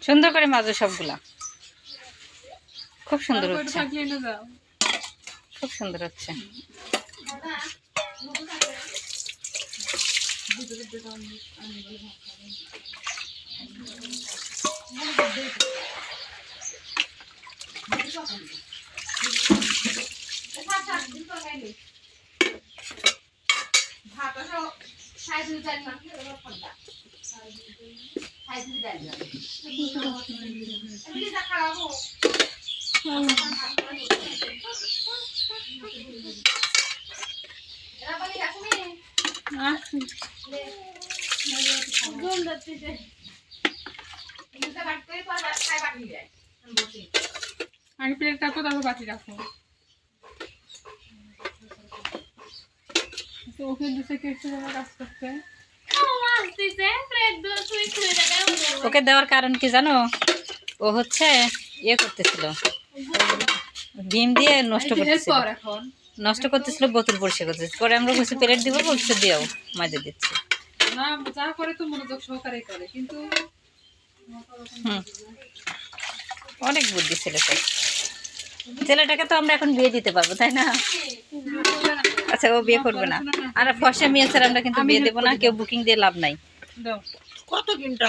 সুন্দর করে মাজো সবগুলা, খুব সুন্দর হচ্ছে, খুব সুন্দর হচ্ছে। আমি প্লেট রাখো, তারপর বাটি রাখো। ওকে দুসে কেটে কাজ করতে ওকে দেওয়ার কারণ কি জানো? ও হচ্ছে ইয়ে করতেছিল, ডিম দিয়ে নষ্ট করতেছিল, বোতল পরিষ্কার করতেছিল। পরে আমরা কিছু প্লেট দিব, বলছে দিও, মাঝে দিচ্ছি না, যা করে তো মনোযোগ সহকারে করে, কিন্তু অনেক বুদ্ধি ছেলেটা। ছেলেটাকে তো আমরা এখন বিয়ে দিতে পারবো, তাই না? আচ্ছা, ও বিয়ে করবে না। আর ফর্সা মেয়ে ছাড়া আমরা কিন্তু বিয়ে দেবো না, কেউ বুকিং দিয়ে লাভ নাই। কত কিনতে